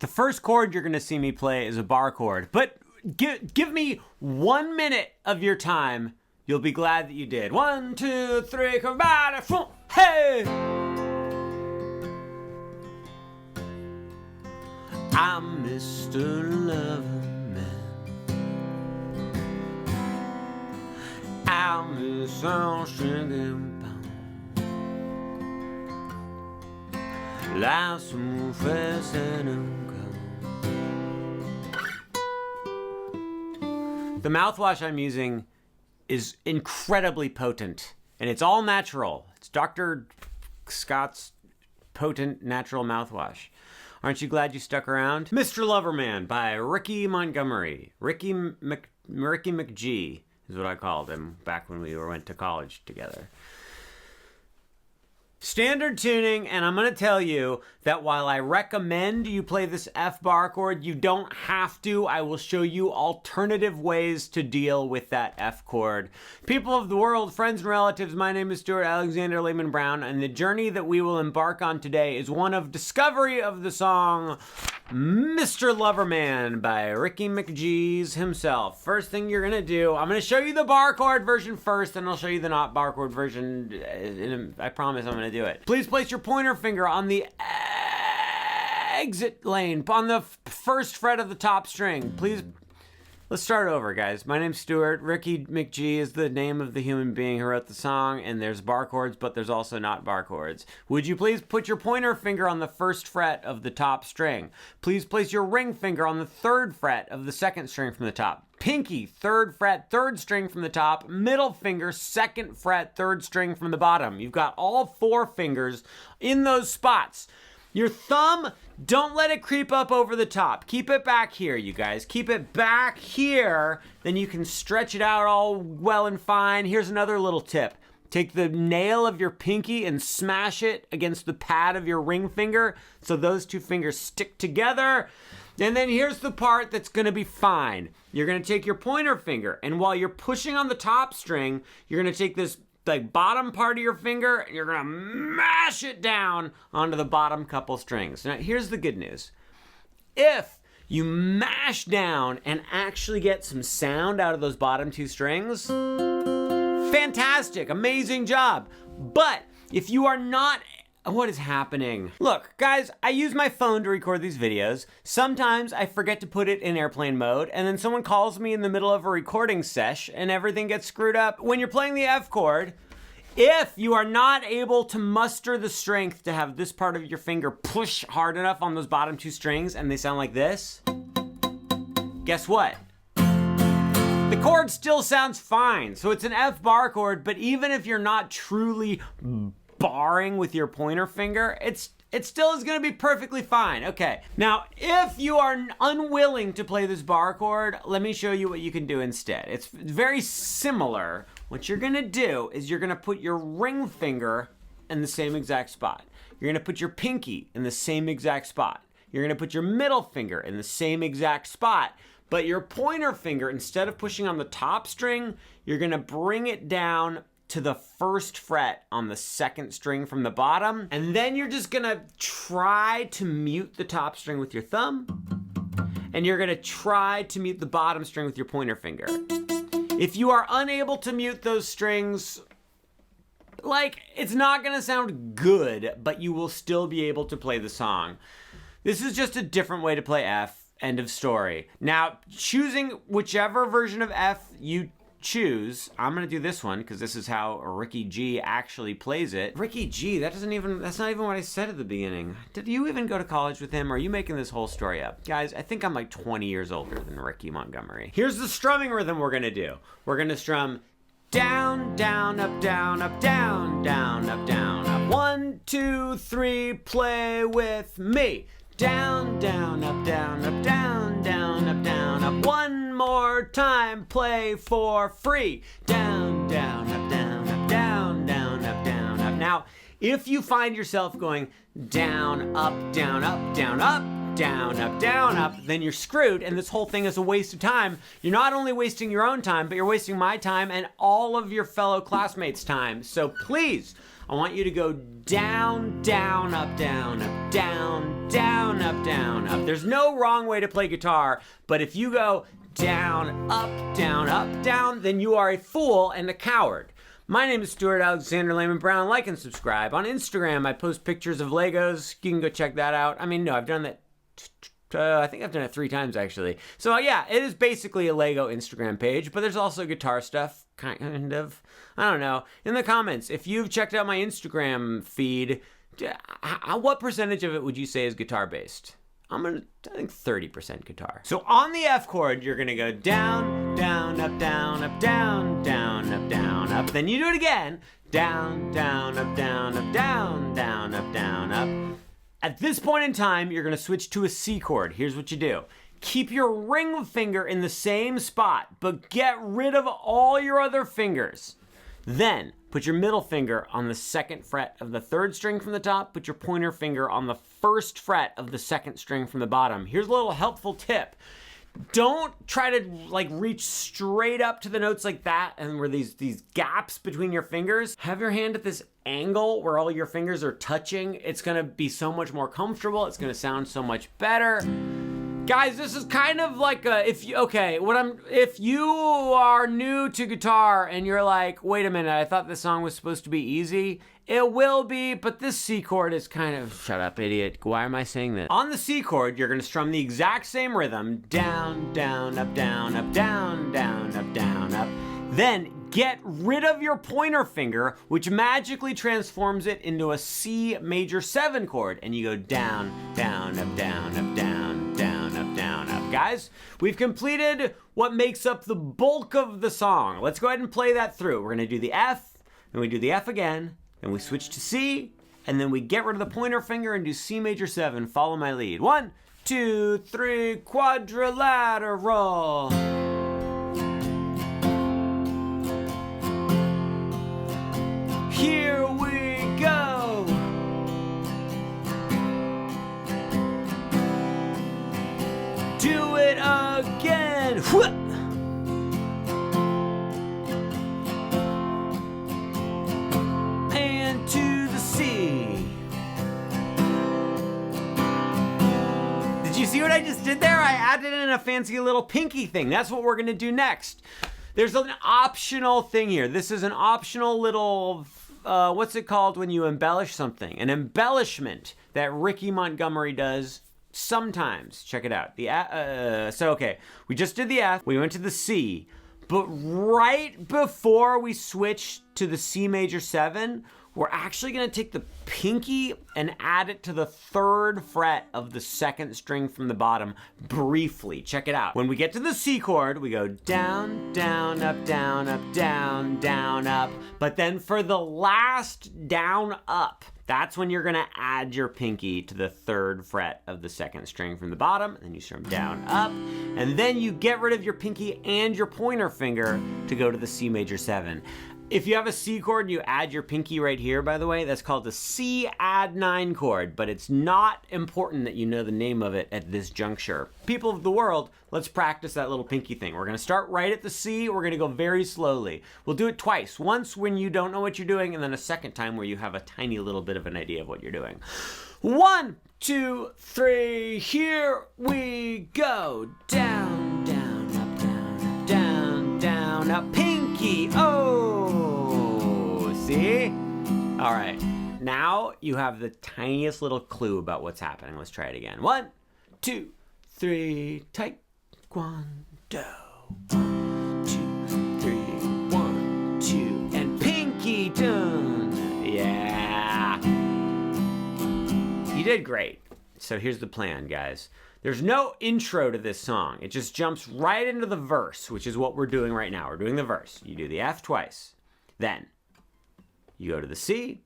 The first chord you're gonna see me play is a bar chord, but give me 1 minute of your time. You'll be glad that you did. 1, 2, 3, come on, hey! I'm Mr. Loverman. I'm Mr. Sugar La souffrance The mouthwash I'm using is incredibly potent, and it's all natural. It's Dr. Scott's potent natural mouthwash. Aren't you glad you stuck around? Mr. Loverman by Ricky Montgomery. Ricky McG is what I called him back when we went to college together. Standard tuning, and I'm going to tell you that while I recommend you play this F bar chord, you don't have to. I will show you alternative ways to deal with that F chord. People of the world, friends and relatives, my name is Stuart Alexander Lehman-brown, and the journey that we will embark on today is one of discovery of the song Mr. Loverman by Ricky McGee's himself. First thing you're going to do, I'm going to show you the bar chord version first, and I'll show you the not bar chord version. I promise I'm going to do it. Please place your pointer finger on the exit lane, on the first fret of the top string. Please, let's start over, guys. My name's Stuart. Ricky McG is the name of the human being who wrote the song, and there's bar chords, but there's also not bar chords. Would you please put your pointer finger on the first fret of the top string? Please place your ring finger on the third fret of the second string from the top. Pinky, third fret, third string from the top. Middle finger, second fret, third string from the bottom. You've got all 4 fingers in those spots. Your thumb, don't let it creep up over the top. Keep it back here, you guys. Keep it back here. Then you can stretch it out all well and fine. Here's another little tip. Take the nail of your pinky and smash it against the pad of your ring finger so those 2 fingers stick together. And then here's the part that's going to be fine. You're going to take your pointer finger, and while you're pushing on the top string, you're going to take this bottom part of your finger, and you're going to mash it down onto the bottom couple strings. Now, here's the good news. If you mash down and actually get some sound out of those bottom 2 strings, fantastic, amazing job. But if you are not, what is happening? Look, guys, I use my phone to record these videos. Sometimes I forget to put it in airplane mode, and then someone calls me in the middle of a recording sesh, and everything gets screwed up. When you're playing the F chord, if you are not able to muster the strength to have this part of your finger push hard enough on those bottom 2 strings, and they sound like this, guess what? The chord still sounds fine. So it's an F bar chord, but even if you're not truly barring with your pointer finger, it still is going to be perfectly fine. Okay, now if you are unwilling to play this bar chord, let me show you what you can do instead. It's very similar. What you're going to do is you're going to put your ring finger in the same exact spot. You're going to put your pinky in the same exact spot. You're going to put your middle finger in the same exact spot. But your pointer finger, instead of pushing on the top string, you're going to bring it down to the first fret on the second string from the bottom. And then you're just gonna try to mute the top string with your thumb. And you're gonna try to mute the bottom string with your pointer finger. If you are unable to mute those strings, it's not gonna sound good, but you will still be able to play the song. This is just a different way to play F, end of story. Now, choosing whichever version of F you choose, I'm gonna do this one because this is how Ricky G actually plays it. Ricky G, that's not even what I said at the beginning. Did you even go to college with him, or are you making this whole story up? Guys, I think I'm like 20 years older than Ricky Montgomery. Here's the strumming rhythm we're gonna do. We're gonna strum down, down, up, down, up, down, down, up, down, up. 1, 2, 3, play with me. Down, down, up, down, up, down, down, up, down, up. One more time, play for free. Down, down, up, down, up, down, down, up, down, up. Now, if you find yourself going down, up, down, up, down, up, down, up, down, up, then you're screwed, and this whole thing is a waste of time. You're not only wasting your own time, but you're wasting my time and all of your fellow classmates' time. So please, I want you to go down, down, up, down, up, down, down, up, down, up. There's no wrong way to play guitar, but if you go down, up, down, then you are a fool and a coward. My name is Stuart Alexander Lehman-brown. Like and subscribe. On Instagram, I post pictures of Legos. You can go check that out. I mean, no, I've done that. I think I've done it 3 times, actually. So, yeah, it is basically a Lego Instagram page, but there's also guitar stuff, kind of. I don't know. In the comments, if you've checked out my Instagram feed, what percentage of it would you say is guitar-based? I think 30% guitar. So on the F chord, you're gonna go down, down, up, down, up, down, down, up, down, up. Then you do it again. Down, down, up, down, up, down, down, up, down, up. At this point in time, you're gonna switch to a C chord. Here's what you do. Keep your ring finger in the same spot, but get rid of all your other fingers. Then, put your middle finger on the 2nd fret of the 3rd string from the top. Put your pointer finger on the 1st fret of the 2nd string from the bottom. Here's a little helpful tip. Don't try to reach straight up to the notes like that and where these gaps between your fingers. Have your hand at this angle where all your fingers are touching. It's gonna be so much more comfortable. It's gonna sound so much better. Guys, this is kind of like if you are new to guitar and you're like, wait a minute, I thought this song was supposed to be easy. It will be, but this C chord is kind of, shut up, idiot. Why am I saying this? On the C chord, you're gonna strum the exact same rhythm, down, down, up, down, up, down, down, up, down, up. Then get rid of your pointer finger, which magically transforms it into a C major 7 chord, and you go down, down, up, down, up, down, down, up, down, up. Guys, we've completed what makes up the bulk of the song. Let's go ahead and play that through. We're gonna do the F, then we do the F again, then we switch to C, and then we get rid of the pointer finger and do C major 7. Follow my lead. 1, 2, 3, quadrilateral. Here we go. Do it again. And to the C. Did you see what I just did there? I added in a fancy little pinky thing. That's what we're gonna do next. There's an optional thing here. This is an optional little, what's it called when you embellish something? An embellishment that Ricky Montgomery does sometimes. Check it out. Okay, we just did the F, we went to the C, but right before we switch to the C major 7, we're actually gonna take the pinky and add it to the 3rd fret of the 2nd string from the bottom briefly. Check it out. When we get to the C chord, we go down, down, up, down, up, down, down, up. But then for the last down, up, that's when you're gonna add your pinky to the 3rd fret of the 2nd string from the bottom, and then you strum down, up, and then you get rid of your pinky and your pointer finger to go to the C major 7. If you have a C chord and you add your pinky right here, by the way, that's called the C add 9 chord, but it's not important that you know the name of it at this juncture. People of the world, let's practice that little pinky thing. We're gonna start right at the C, we're gonna go very slowly. We'll do it twice, once when you don't know what you're doing, and then a second time where you have a tiny little bit of an idea of what you're doing. 1, 2, 3, here we go. Down, down, up, down, down, down, up, pinky, oh! See? All right, now you have the tiniest little clue about what's happening. Let's try it again. 1, 2, 3, taekwondo. 1, 2, 3, 1, 2, and pinky done. Yeah. You did great. So here's the plan, guys. There's no intro to this song. It just jumps right into the verse, which is what we're doing right now. We're doing the verse. You do the F twice. Then you go to the C,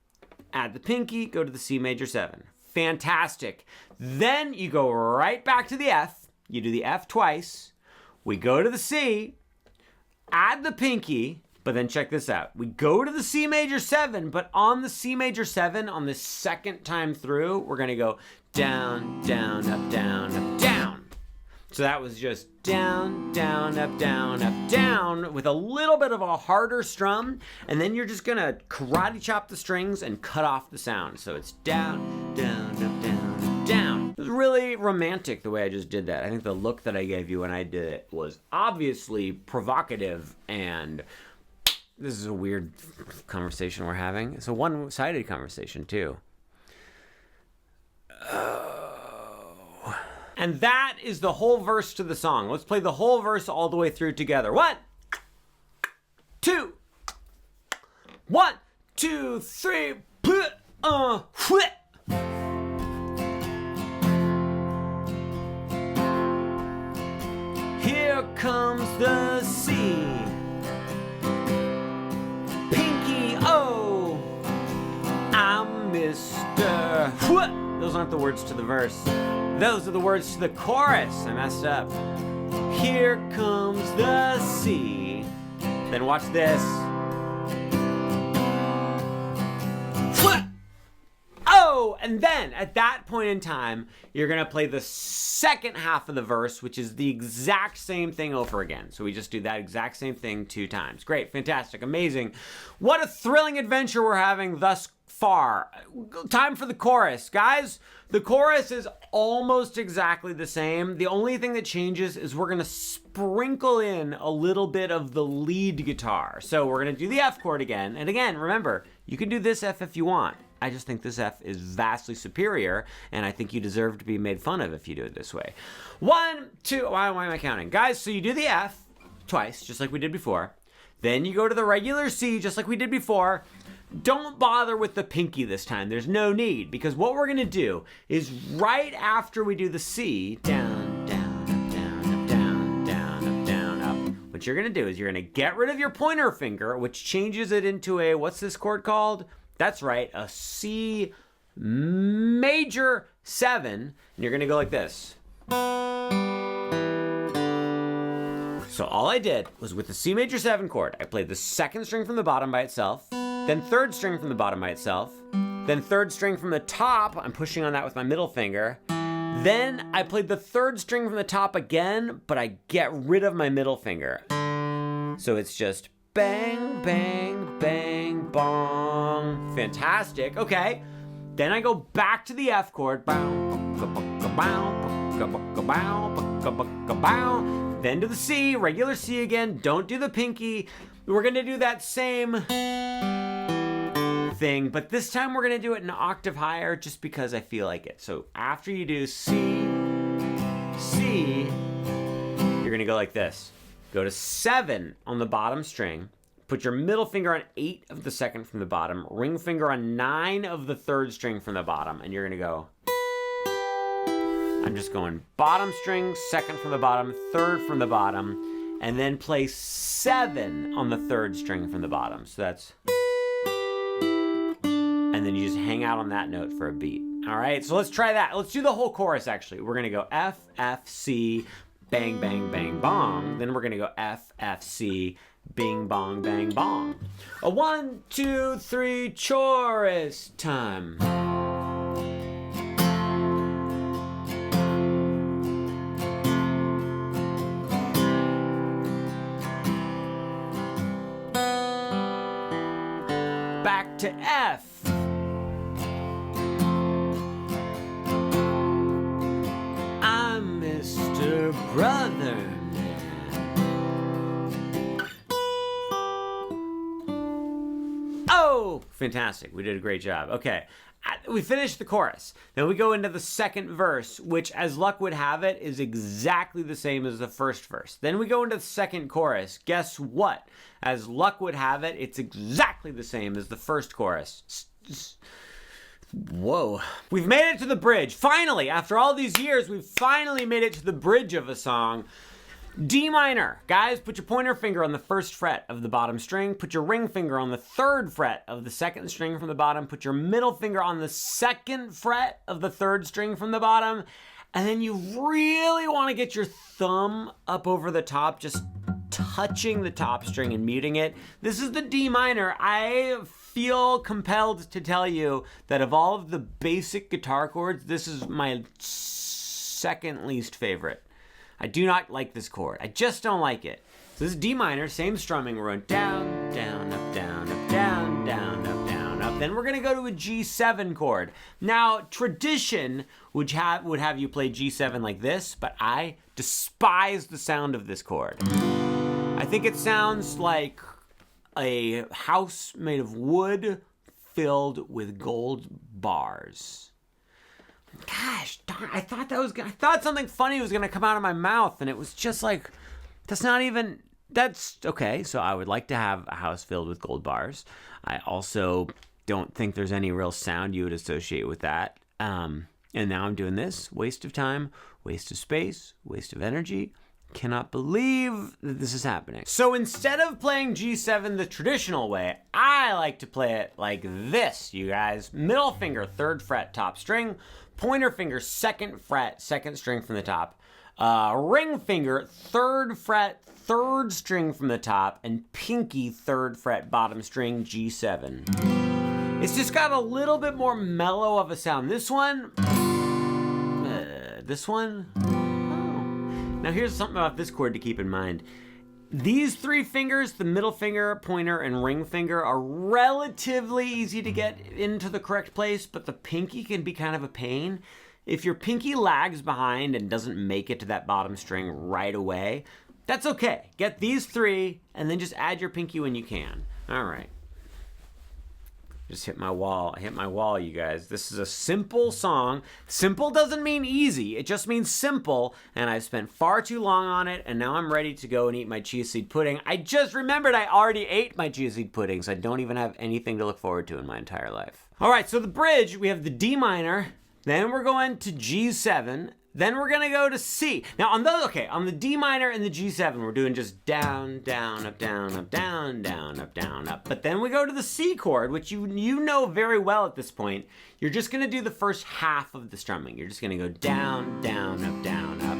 add the pinky, go to the C major 7. Fantastic. Then you go right back to the F. You do the F twice. We go to the C, add the pinky, but then check this out. We go to the C major 7, but on the C major 7, on the 2nd time through, we're gonna go down, down, up, down, up, down. So that was just down, down, up, down, with a little bit of a harder strum, and then you're just gonna karate chop the strings and cut off the sound. So it's down, down, up, down, up, down. It was really romantic the way I just did that. I think the look that I gave you when I did it was obviously provocative, and this is a weird conversation we're having. It's a one-sided conversation too. And that is the whole verse to the song. Let's play the whole verse all the way through together. 1, 2, 1, 2, 3, Here comes the C. Pinky O. I'm Mr. Those aren't the words to the verse. Those are the words to the chorus. I messed up. Here comes the C. Then watch this. Oh, and then at that point in time, you're going to play the second half of the verse, which is the exact same thing over again. So we just do that exact same thing 2 times. Great, fantastic, amazing. What a thrilling adventure we're having thus far. Time for the chorus. Guys, the chorus is almost exactly the same. The only thing that changes is we're going to sprinkle in a little bit of the lead guitar. So we're going to do the F chord again. And again, remember, you can do this F if you want. I just think this F is vastly superior, and I think you deserve to be made fun of if you do it this way. 1, 2, why am I counting? Guys, so you do the F twice, just like we did before. Then you go to the regular C, just like we did before. Don't bother with the pinky this time. There's no need, because what we're going to do is right after we do the C, down, down, up, down, up, down, down, up, down, up. What you're going to do is you're going to get rid of your pointer finger, which changes it into a, what's this chord called? That's right, a C major 7, and you're gonna go like this. So all I did was with the C major 7 chord, I played the second string from the bottom by itself, then third string from the bottom by itself, then third string from the top, I'm pushing on that with my middle finger, then I played the third string from the top again, but I get rid of my middle finger. So it's just bang, bang, bang, bong. Fantastic. Okay. Then I go back to the F chord. Then to the C, regular C again. Don't do the pinky. We're going to do that same thing, but this time we're going to do it an octave higher just because I feel like it. So after you do C, C, you're going to go like this. Go to 7 on the bottom string, put your middle finger on 8 of the second from the bottom, ring finger on 9 of the third string from the bottom, and you're gonna go, I'm just going bottom string, second from the bottom, third from the bottom, and then play 7 on the third string from the bottom. So that's, and then you just hang out on that note for a beat. All right, so let's try that. Let's do the whole chorus actually. We're gonna go F, F, C, bang, bang, bang, bong. Then we're gonna go F, F, C, bing, bong, bang, bong. A 1, 2, 3, chorus time. Back to F. I'm Mr. Brother. Oh, fantastic. We did a great job. Okay. We finished the chorus. Then we go into the second verse, which, as luck would have it, is exactly the same as the first verse. Then we go into the second chorus. Guess what? As luck would have it, it's exactly the same as the first chorus. Whoa. We've made it to the bridge. Finally, after all these years, we've finally made it to the bridge of a song. D minor. Guys, put your pointer finger on the first fret of the bottom string. Put your ring finger on the third fret of the second string from the bottom. Put your middle finger on the second fret of the third string from the bottom. And then you really want to get your thumb up over the top, just touching the top string and muting it. This is the D minor. I feel compelled to tell you that of all of the basic guitar chords, this is my second least favorite. I do not like this chord. I just don't like it. So this is D minor, same strumming. We're going down, down, up, down, up, down, down, up, down, up. Then we're going to go to a G7 chord. Now, tradition would have you play G7 like this, but I despise the sound of this chord. I think it sounds like a house made of wood filled with gold bars. Gosh darn, I thought something funny was gonna come out of my mouth, and it was just like, that's okay. So I would like to have a house filled with gold bars. I also don't think there's any real sound you would associate with that. And now I'm doing this. Waste of time, waste of space, waste of energy. Cannot believe that this is happening. So instead of playing G7 the traditional way, I like to play it like this, you guys. Middle finger, 3rd fret, top string. Pointer finger, 2nd fret, 2nd string from the top. Ring finger, 3rd fret, 3rd string from the top. And pinky, 3rd fret, bottom string, G7. It's just got a little bit more mellow of a sound. This one. Now here's something about this chord to keep in mind. These 3 fingers, the middle finger, pointer, and ring finger, are relatively easy to get into the correct place, but the pinky can be kind of a pain. If your pinky lags behind and doesn't make it to that bottom string right away, that's okay. Get these 3, and then just add your pinky when you can. All right. Just hit my wall. I hit my wall, you guys. This is a simple song. Simple doesn't mean easy. It just means simple, and I've spent far too long on it, and now I'm ready to go and eat my chia seed pudding. I just remembered I already ate my chia seed pudding, so I don't even have anything to look forward to in my entire life. All right, so the bridge, we have the D minor, then we're going to G7, then we're gonna go to C. Now on the D minor and the G7, we're doing just down, down, up, down, up, down, down, up, down, up. But then we go to the C chord, which you know very well at this point. You're just gonna do the first half of the strumming. You're just gonna go down, down, up, down, up.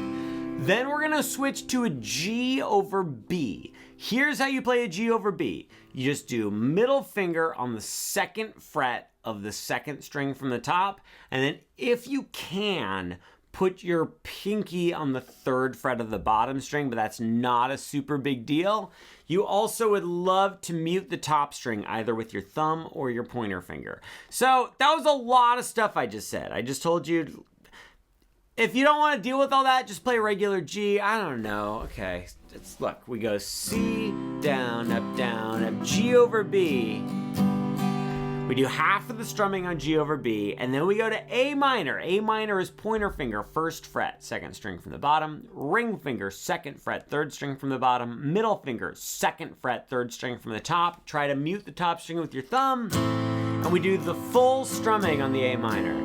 Then we're gonna switch to a G over B. Here's how you play a G over B. You just do middle finger on the 2nd fret of the 2nd string from the top, and then if you can, put your pinky on the 3rd fret of the bottom string, but that's not a super big deal. You also would love to mute the top string either with your thumb or your pointer finger. So that was a lot of stuff I just said. I just told you, if you don't want to deal with all that, just play regular G. I don't know. Okay, look, we go C, down, up, G over B. We do half of the strumming on G over B, and then we go to A minor. A minor is pointer finger, 1st fret, 2nd string from the bottom. Ring finger, 2nd fret, 3rd string from the bottom. Middle finger, 2nd fret, 3rd string from the top. Try to mute the top string with your thumb. And we do the full strumming on the A minor.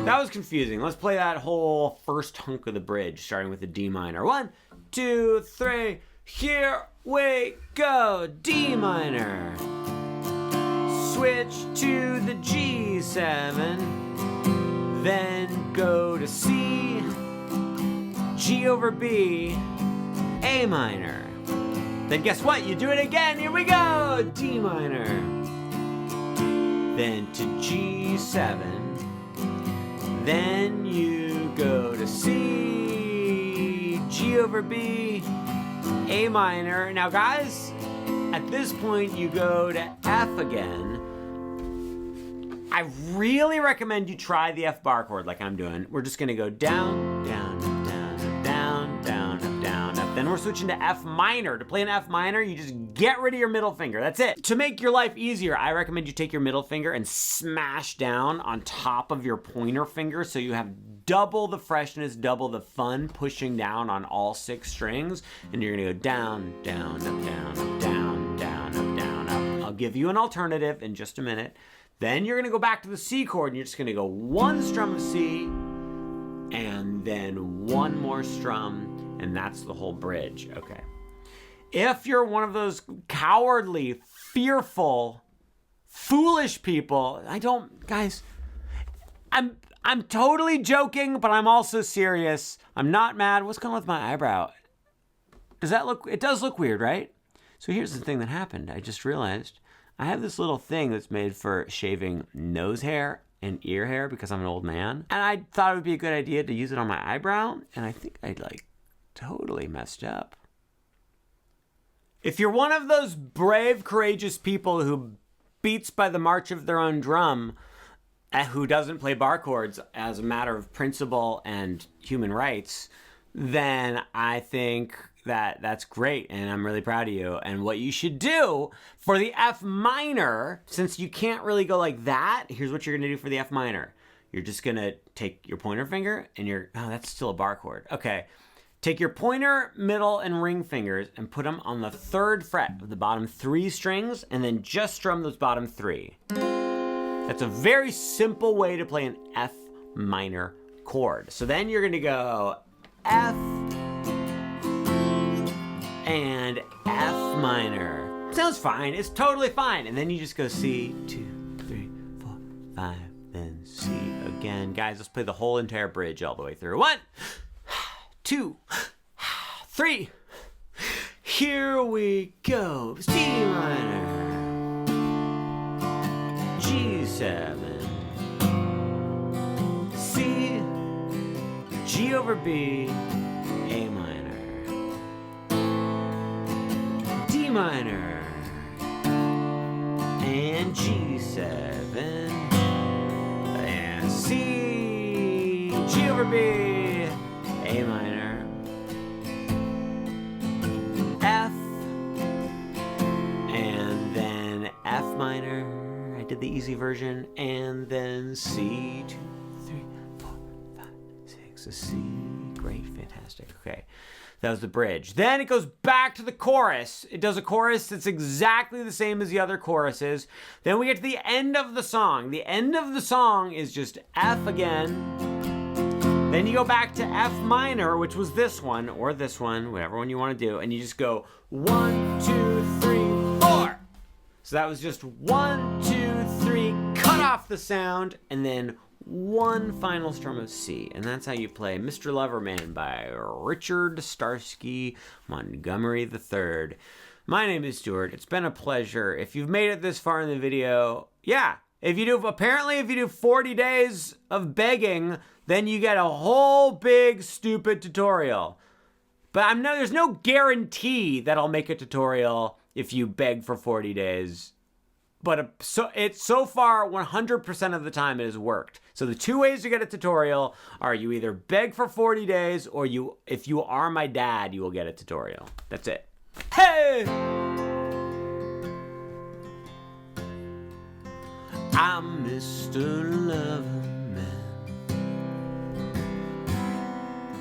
That was confusing. Let's play that whole first hunk of the bridge, starting with the D minor. 1, 2, 3, here we go. D minor. Switch to the G7, then go to C, G over B, A minor. Then guess what? You do it again. Here we go. D minor. Then to G7. Then you go to C, G over B, A minor. Now guys, at this point you go to F again. I really recommend you try the F bar chord like I'm doing. We're just gonna go down, down, up, down, up, down, down, up, down, up. Then we're switching to F minor. To play an F minor, you just get rid of your middle finger. That's it. To make your life easier, I recommend you take your middle finger and smash down on top of your pointer finger so you have double the freshness, double the fun pushing down on all 6 strings. And you're gonna go down, down, up, down, up, down, down, up, down, up. I'll give you an alternative in just a minute. Then you're gonna go back to the C chord and you're just gonna go 1 strum of C and then 1 more strum, and that's the whole bridge. Okay. If you're one of those cowardly, fearful, foolish people, guys, I'm totally joking, but I'm also serious. I'm not mad. What's going on with my eyebrow? It does look weird, right? So here's the thing that happened. I just realized I have this little thing that's made for shaving nose hair and ear hair because I'm an old man. And I thought it would be a good idea to use it on my eyebrow. And I think I'd totally messed up. If you're one of those brave, courageous people who beats by the march of their own drum, who doesn't play bar chords as a matter of principle and human rights, then I think that's great, and I'm really proud of you. And what you should do for the F minor, since you can't really go like that, here's what you're going to do for the F minor. You're just going to take your pointer finger and that's still a bar chord. Okay. Take your pointer, middle, and ring fingers and put them on the 3rd fret of the bottom 3 strings, and then just strum those bottom 3. That's a very simple way to play an F minor chord. So then you're going to go F and F minor. Sounds fine. It's totally fine. And then you just go C, 2, 3, 4, 5, then C again. Guys, let's play the whole entire bridge all the way through. 1, 2, 3. Here we go. C minor, G7, C, G over B, A minor, D minor, and G7, and C, G over B, A minor, F, and then F minor. I did the easy version, and then C, 2, 3, 4, 5, 6, a C. Great, fantastic. Okay, that was the bridge. Then it goes back to the chorus. It does a chorus that's exactly the same as the other choruses. Then we get to the end of the song. The end of the song is just F again. Then you go back to F minor, which was this one, or this one, whatever one you want to do, and you just go 1, 2, 3, 4. So that was just 1, 2, 3, cut off the sound, and then one final strum of C. And that's how you play Mr. Loverman by Richard Starsky Montgomery III. My name is Stuart. It's been a pleasure. If you've made it this far in the video, yeah. If you do 40 days of begging, then you get a whole big stupid tutorial. But there's no guarantee that I'll make a tutorial if you beg for 40 days. But so far, 100% of the time it has worked. So the 2 ways to get a tutorial are you either beg for 40 days or if you are my dad, you will get a tutorial. That's it. Hey! I'm Mr. Lover.